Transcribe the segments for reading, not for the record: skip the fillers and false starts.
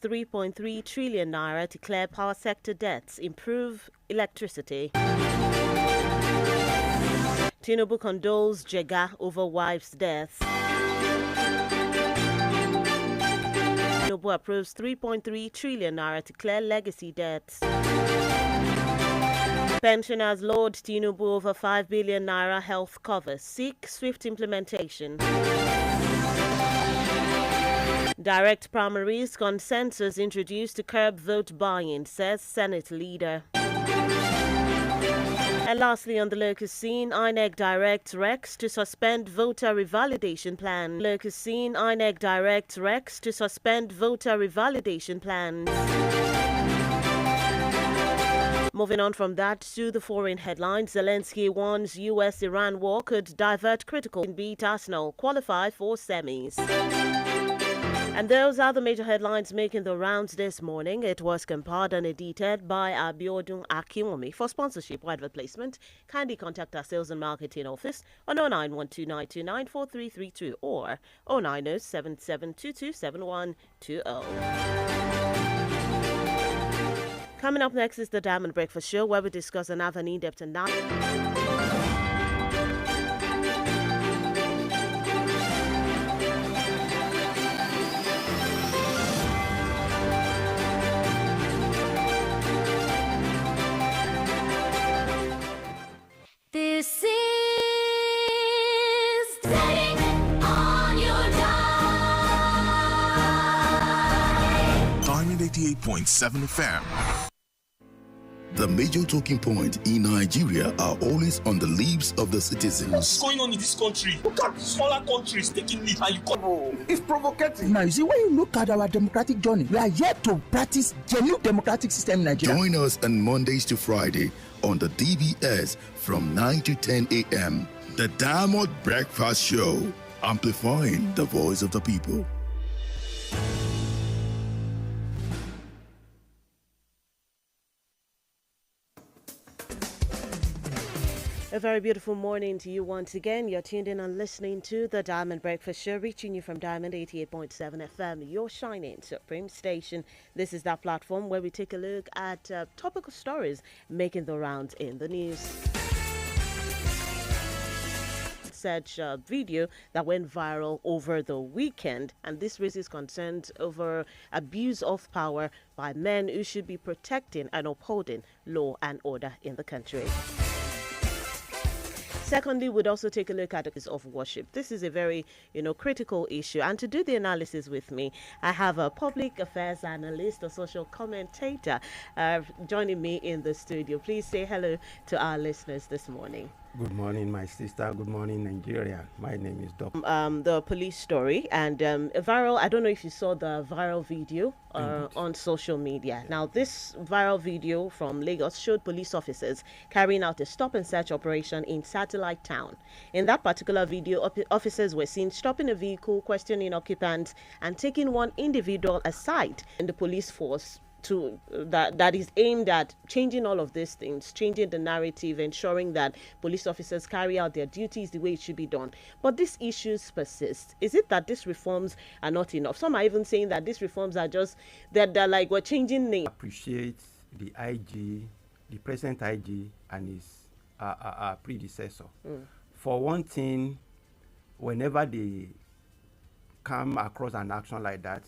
3.3 trillion naira to clear power sector debts, improve electricity. Tinubu condoles Jega over wife's death. Tinubu approves 3.3 trillion naira to clear legacy debts. Pensioners Lord Tinubu over 5 billion naira health cover. Seek swift implementation. Direct primaries consensus introduced to curb vote buying, says Senate leader. And lastly, on the locus scene, INEC directs Rex to suspend voter revalidation plan. Locus scene, INEC directs Rex to suspend voter revalidation plans. Moving on from that to the foreign headlines, Zelensky warns US-Iran war could divert critical and beat Arsenal, qualify for semis. And those are the major headlines making the rounds this morning. It was compiled and edited by Abiodun Akimomi. For sponsorship or advert placement, kindly contact our sales and marketing office on 09129294332 or 09077227120. Coming up next is the Diamond Breakfast Show, where we discuss and have an in-depth analysis. This is Betting on Your Life. Diamond 88.7 FM. The major talking point in Nigeria are always on the lips of the citizens. What's going on in this country? Look at smaller countries taking lead and you come. It's provocative. Now, you see, when you look at our democratic journey, we are yet to practice genuine democratic system in Nigeria. Join us on Mondays to Friday on the DBS from 9 to 10 a.m. The Diamond Breakfast Show, amplifying the voice of the people. A very beautiful morning to you once again. You're tuned in and listening to the Diamond Breakfast Show, reaching you from Diamond 88.7 FM, your shining supreme station. This is that platform where we take a look at topical stories making the rounds in the news. Such video that went viral over the weekend, and this raises concerns over abuse of power by men who should be protecting and upholding law and order in the country. Secondly, we'd also take a look at the of worship. This is a very, critical issue. And to do the analysis with me, I have a public affairs analyst, a social commentator, joining me in the studio. Please say hello to our listeners this morning. Good morning, my sister. Good morning, Nigeria. My name is Doc. The police story and viral. I don't know if you saw the viral video on social media. Now, this viral video from Lagos showed police officers carrying out a stop and search operation in Satellite Town. In that particular video, officers were seen stopping a vehicle, questioning occupants, and taking one individual aside in the police force that is aimed at changing all of these things, changing the narrative, ensuring that police officers carry out their duties the way it should be done. But these issues persist. Is it that these reforms are not enough? Some are even saying that these reforms are just that they're like we're changing names. Appreciate the IG, the present IG, and his predecessor. For one thing, whenever they come across an action like that,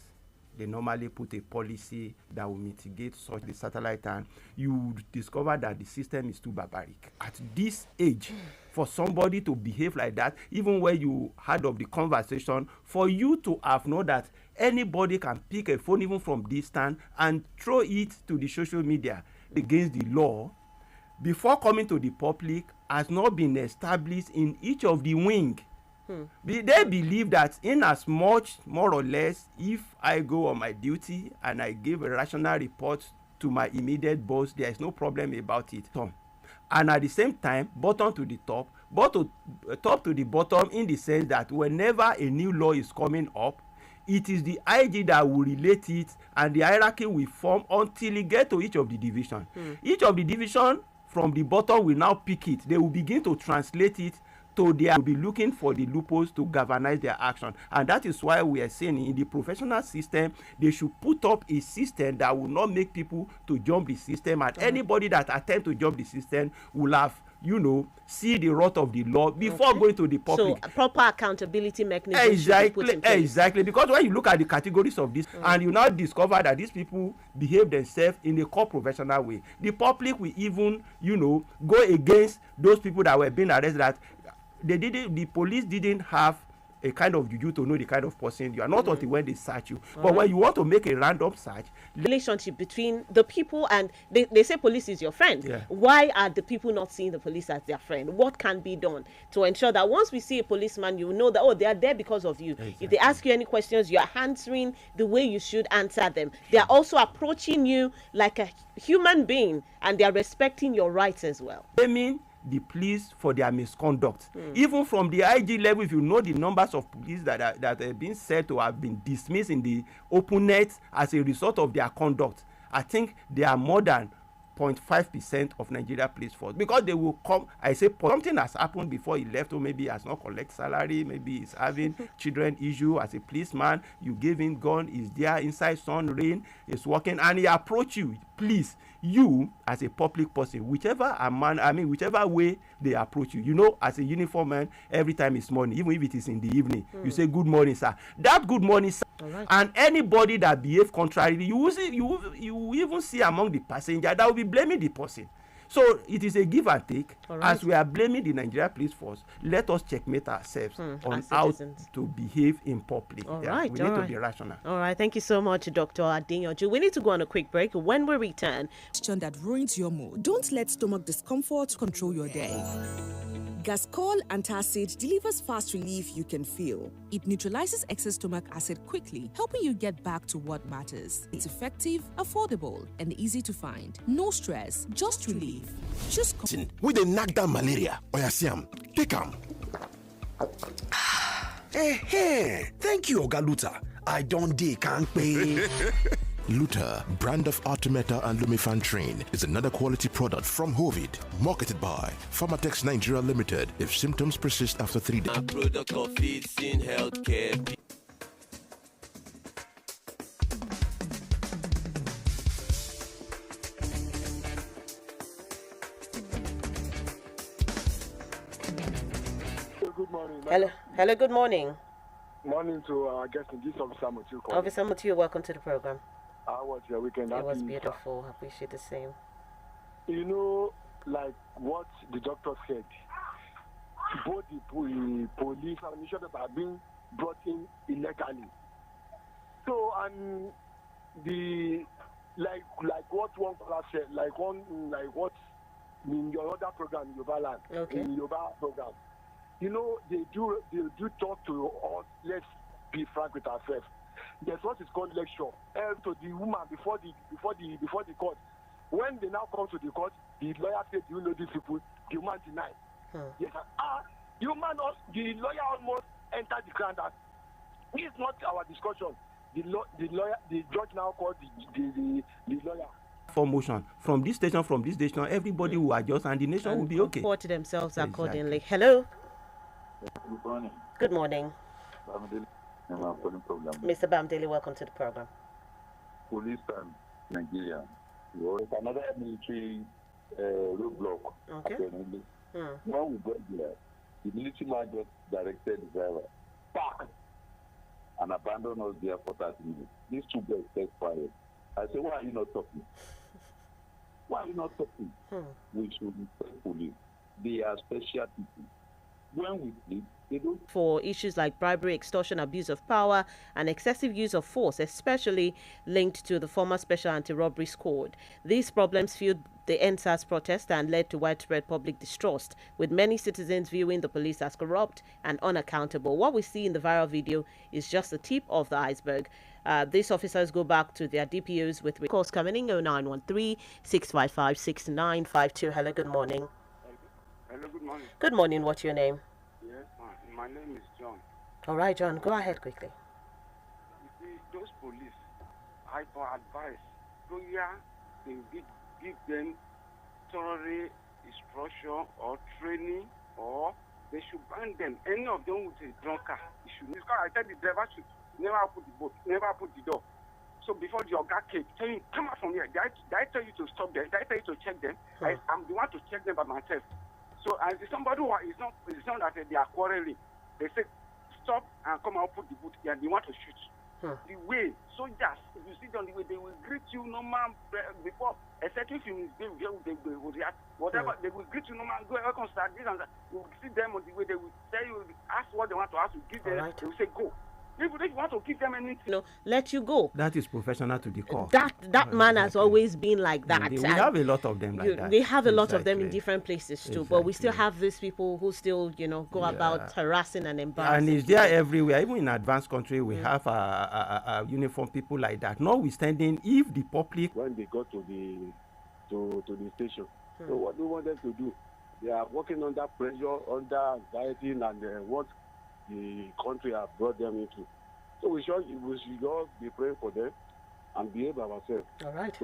they normally put a policy that will mitigate such the satellite, and you discover that the system is too barbaric. At this age, for somebody to behave like that, even when you heard of the conversation, for you to have known that anybody can pick a phone even from distance and throw it to the social media against the law, before coming to the public, has not been established in each of the wing. They believe that in as much, more or less, if I go on my duty and I give a rational report to my immediate boss, there is no problem about it. And at the same time, bottom to the top, but to top to the bottom, in the sense that whenever a new law is coming up, it is the IG that will relate it, and the hierarchy will form until it get to each of the division. Each of the division from the bottom will now pick it. They will begin to translate it to be looking for the loopholes to galvanize their action. And that is why we are saying in the professional system, they should put up a system that will not make people to jump the system, and anybody that attempt to jump the system will have, see the wrath of the law before going to the public. So a proper accountability mechanism should be put in place. Exactly, because when you look at the categories of this, and you now discover that these people behave themselves in a core professional way, the public will even, go against those people that were being arrested. That the police didn't have a kind of juju to know the kind of person you are, not until when they search you. But when you want to make a random search, relationship between the people, and they say police is your friend. Yeah. Why are the people not seeing the police as their friend? What can be done to ensure that once we see a policeman, you know that, they are there because of you. Exactly. If they ask you any questions, you are answering the way you should answer them. They are also approaching you like a human being, and they are respecting your rights as well. I mean, the police for their misconduct. Even from the IG level, if you know the numbers of police that are being said to have been dismissed in the open net as a result of their conduct, I think they are more than 0.5% of Nigeria police force, because they will come. I say something has happened before he left, or maybe he has not collect salary, maybe he's having children issue. As a policeman, you give him gun, he's there inside sun, rain, he's working, and he approach you. Please, you as a public person, whichever way they approach you, as a uniform man, every time it's morning, even if it is in the evening, you say good morning, sir. That good morning, sir. Right. And anybody that behave contrarily, you will even see among the passenger that will be blaming the person. So it is a give and take. Right. As we are blaming the Nigeria police force, let us checkmate ourselves on how to behave in public. All Yeah, right, we all need to right. be rational. All right, thank you so much, Dr. Adinyoju. We need to go on a quick break. When we return, Question that ruins your mood. Don't let stomach discomfort control your day. Gascol Antacid delivers fast relief you can feel. It neutralizes excess stomach acid quickly, helping you get back to what matters. It's effective, affordable, and easy to find. No stress, just relief. Just We dey knock down malaria. Oya see am, take am. Thank you, Oga Luther. I don't dey kampe. Luther, brand of Artemeta and Lumefantrine, is another quality product from Hovid, marketed by Pharmatex Nigeria Limited. If symptoms persist after 3 days. A product of Fitsin Healthcare. Good morning. hello, good morning. Morning to our guest in this officer Mutu. Officer Mutu, welcome to the program. How was your weekend? It was beautiful. I appreciate the same. Like what the doctor said, both the police and insurance are being brought in illegally. So, and the like what one class said, like what in your other program, Yoruba Land, Okay. in Yoruba program, they do talk to us. Let's be frank with ourselves. There's what is called lecture to the woman before the court. When they now come to the court, the lawyer said, "Do you know these people?" The woman denied. Yes, the lawyer almost entered the ground. This is not our discussion. The judge now called the lawyer. For motion from this station, everybody will adjust, and the nation will be okay. Report themselves Exactly. accordingly. Hello. Good morning. Good morning. Mr. Bamdeli, welcome to the program. Police and Nigeria. Was another military roadblock. Okay. Apparently. When we got there, the military man just directed the driver back and abandoned us there for 30 minutes. These two guys kept quiet. I said, "Why are you not talking? Why are you not talking?" We should respect police. They are special people. When we sleep, they don't. For issues like bribery, extortion, abuse of power, and excessive use of force, especially linked to the former Special Anti-Robbery Squad. These problems fueled the NSAS protest and led to widespread public distrust, with many citizens viewing the police as corrupt and unaccountable. What we see in the viral video is just the tip of the iceberg. These officers go back to their DPOs with calls coming in 0913-655-6952. Hello, good morning. Hello, good morning. Good morning, what's your name? Yes, my name is John. All right, John, go ahead quickly. You see, those police, I advise, they give them thorough instruction or training or They should ban them. Any of them with a drunk car, you should. Because I tell the driver should never put the boat, never put the door. So before the Oga came, tell him, come out from here. Did I tell you to stop them? Did I tell you to check them? I'm the one to check them by myself. So as somebody who is not, it's not that they are quarreling. They say, stop and come out, put the boot here. They want to shoot. The way soldiers, if you see on the way, they will greet you normal before, except if you misbehave, they will react. Whatever, they will greet you normal, go, welcome, start this and that. You will see them on the way, they will tell you, ask what they want to ask, you give them, they will say, go. If you want to give them anything, let you go. That is professional to the core. That man has always been like that. We have a lot of them like that. We have a lot of them in different places too, but we still have these people who still, go about harassing and embarrassing. And it's there everywhere. Even in advanced country, we have a uniform people like that. Notwithstanding, if the public, when they go to the station, so what do you want them to do? They are working under pressure, under anxiety, and what the country have brought them into. So we should all be praying for them and behave ourselves. All right.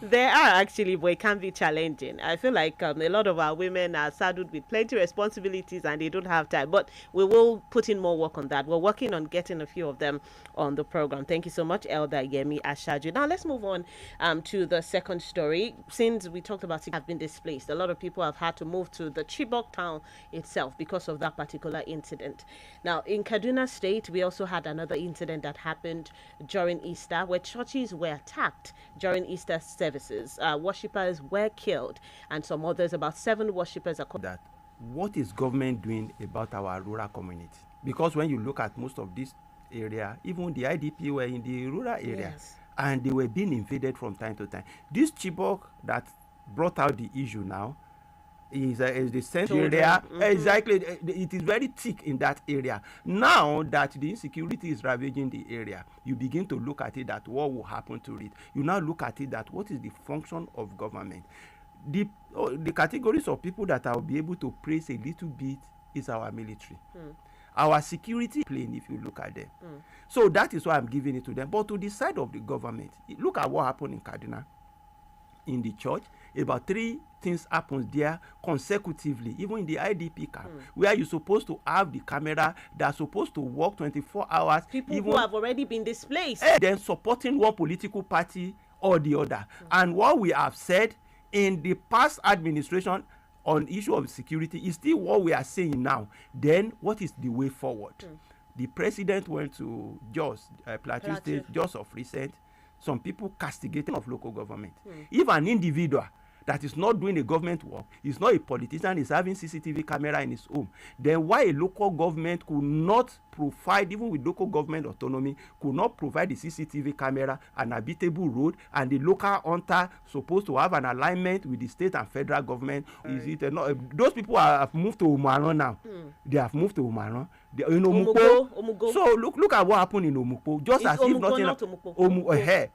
There are actually, but it can be challenging. I feel like a lot of our women are saddled with plenty of responsibilities and they don't have time. But we will put in more work on that. We're working on getting a few of them on the program. Thank you so much, Elder Yemi Ashaju. Now let's move on to the second story. Since we talked about have been displaced, a lot of people have had to move to the Chibok town itself because of that particular incident. Now in Kaduna State, we also had another incident that happened during Easter, where churches were attacked during Easter services. Worshippers were killed, and some others, about 7 worshippers are called. That what is government doing about our rural community? Because when you look at most of this area, even the IDP were in the rural area, and they were being invaded from time to time. This Chibok that brought out the issue now is the central area. Exactly, it is very thick in that area. Now that the insecurity is ravaging the area, you begin to look at it that what will happen to it. You now look at it that what is the function of government. The categories of people that I will be able to praise a little bit is our military. Our security plane, if you look at them. So that is why I'm giving it to them. But to the side of the government, look at what happened in Kaduna, in the church. About 3 things happens there consecutively, even in the IDP camp, where you're supposed to have the camera that's supposed to work 24 hours. People who have already been displaced. Then supporting one political party or the other. And what we have said in the past administration on issue of security is still what we are saying now. Then what is the way forward? The president went to Jos, Plateau State, just of recent. Some people castigating of local government. If an individual that is not doing a government work, is not a politician, is having CCTV camera in his home, then why a local government could not provide, even with local government autonomy, could not provide the CCTV camera, an habitable road, and the local hunter supposed to have an alignment with the state and federal government? Is it not? Those people have moved to Umaran now. They have moved to Umaran. In Omupo. So look at what happened in Omupo. Just as if nothing.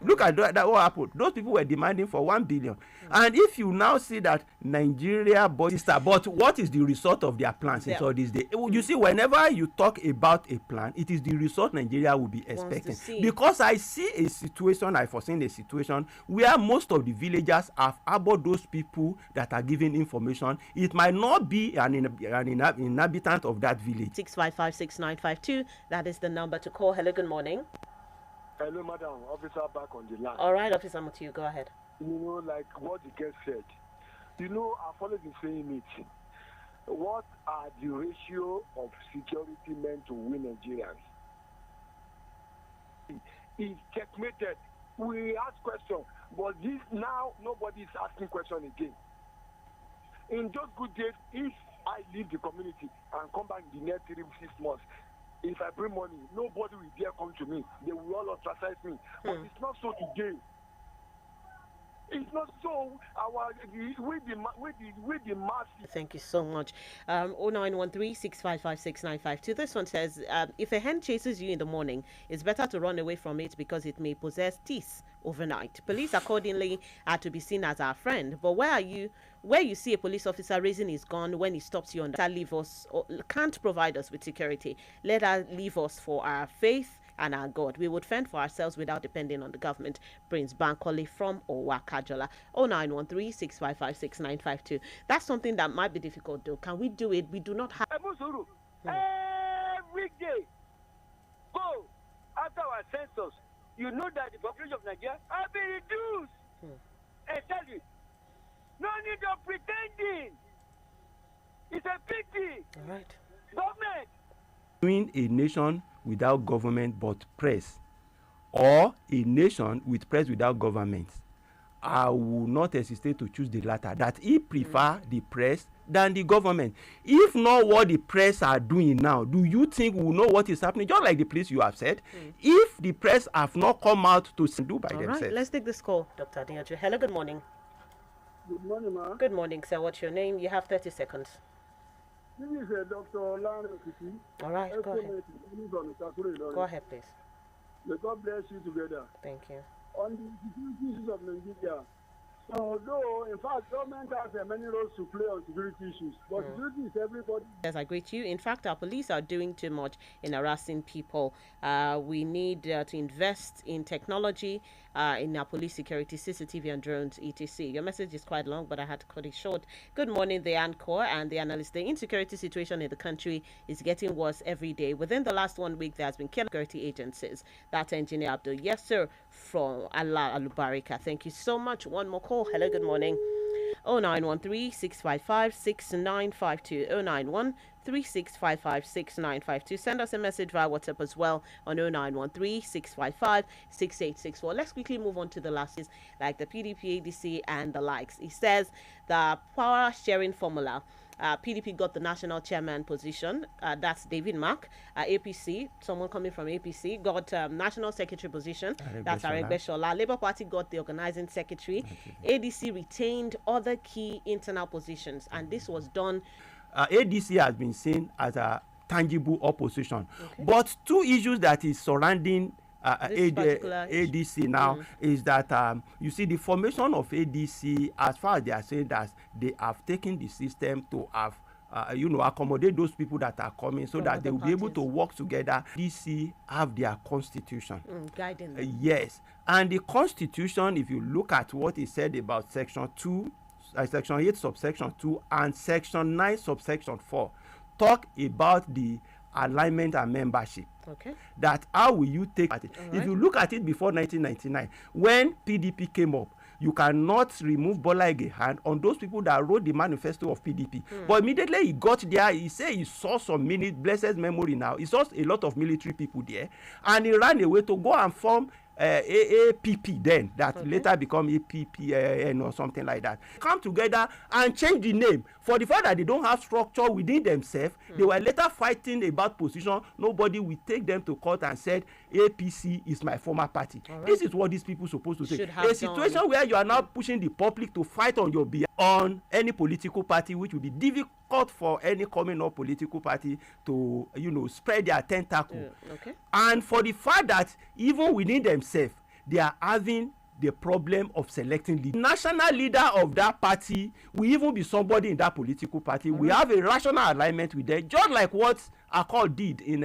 Look at that what happened. Those people were demanding for 1 billion. And if you now see that Nigeria but what is the result of their plans in all these days? You see, whenever you talk about a plan, it is the result Nigeria will be expecting. Because I see a situation, I foreseen a situation where most of the villagers have harbored those people that are giving information. It might not be an inhabitant of that village. 6556952. That is the number to call. Hello, good morning. Hello, madam. Officer back on the line. All right, Officer Mutiu, go ahead. Like what the guest said. I followed the saying it. What are the ratio of security men to win Nigerians? It's checkmated. We ask questions, but this now nobody is asking questions again. In those good days, if I leave the community and come back in the next 3 6 months, if I bring money, nobody will dare come to me. They will all ostracize me. But it's not so today. It's not so. With the mass. Thank you so much. 0913-655-6952. This one says, if a hen chases you in the morning, it's better to run away from it because it may possess teeth overnight. Police accordingly are to be seen as our friend. But where you see a police officer raising his gun when he stops you on that, leave us or can't provide us with security. Let us leave us for our faith, and our God. We would fend for ourselves without depending on the government. Prince Bankole from Owakajola. 0913-655-6952. That's something that might be difficult though. Can we do it? We do not have... Every day, go after our census. You know that the population of Nigeria has been reduced. I tell you, no need of pretending. It's a pity. All right. Government. Doing a nation without government but press, or a nation with press without government, I will not hesitate to choose the latter. That he prefer the press than the government. If not what the press are doing now, do you think we will know what is happening? Just like the police you have said, if the press have not come out to do by themselves. Right, let's take this call, Dr. Adeyanju. Hello, good morning. Good morning, ma. Good morning, sir. What's your name? You have 30 seconds. This is Dr. Lana Kiti. All right, go ahead. Go ahead, please. May God bless you together. Thank you. On the security issues of Nigeria, although, in fact, government has many roles to play on security issues, but security is everybody. Yes, I agree with you. In fact, our police are doing too much in harassing people. We need to invest in technology, in our police security, CCTV and drones, etc. Your message is quite long, but I had to cut it short. Good morning, the Anchor and the analyst. The insecurity situation in the country is getting worse every day. Within the last 1 week, there has been killer security agencies. That's Engineer Abdul. Yes, sir, from Allah Alubarika. Thank you so much. One more call. Hello, good morning. 0913-655-6952. 0913-655-6952. Send us a message via WhatsApp as well on 0913-655-6864. Let's quickly move on to the last, like the PDP, ADC, and the likes. It says the power sharing formula. PDP got the national chairman position. That's David Mark. APC, someone coming from APC, got national secretary position. That's Aregbesola. Labour Party got the organizing secretary. ADC retained other key internal positions, and this was done. ADC has been seen as a tangible opposition, but two issues that is surrounding ADC now is that you see the formation of ADC, as far as they are saying that they have taken the system to have accommodate those people that are coming so that they will be able to work together. ADC have their constitution guiding them. Yes, and the constitution, if you look at what is said about section 2, section 8 subsection 2 and section 9 subsection 4, talk about the alignment and membership. That how will you take at it? If you look at it before 1999, when PDP came up, you cannot remove Bola Ige hand on those people that wrote the manifesto of PDP. But immediately he got there, he said he saw some blessed memory now. He saw a lot of military people there, and he ran away to go and form AAPP then, that later become APPN or something like that. Come together and change the name. For the fact that they don't have structure within themselves, they were later fighting about position. Nobody will take them to court and said, APC is my former party. This is what these people are supposed to say. A situation where you are now pushing the public to fight on your behalf on any political party, which will be difficult for any coming up political party to, spread their tentacle. And for the fact that even within themselves, they are having the problem of selecting the national leader of that party will even be somebody in that political party. We have a rational alignment with them, just like what Accord did in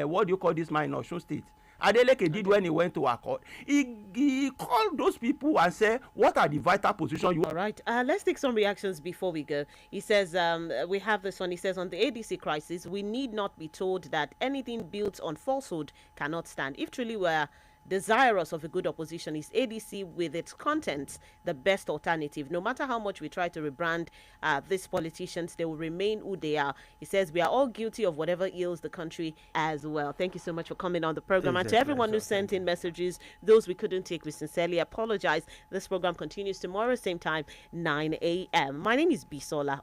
what do you call this man in Osun State? Adeleke did when he went to Accord. He called those people and said, what are the vital positions you... All right, let's take some reactions before we go. He says, we have this one. He says, on the ADC crisis, we need not be told that anything built on falsehood cannot stand. If truly we're desirous of a good opposition, is ADC with its contents the best alternative? No matter how much we try to rebrand these politicians, they will remain who they are. He says we are all guilty of whatever ails the country as well. Thank you so much for coming on the program. And to everyone who sent in messages, those we couldn't take, we sincerely apologize. This program continues tomorrow, same time, 9 a.m. My name is Bisola.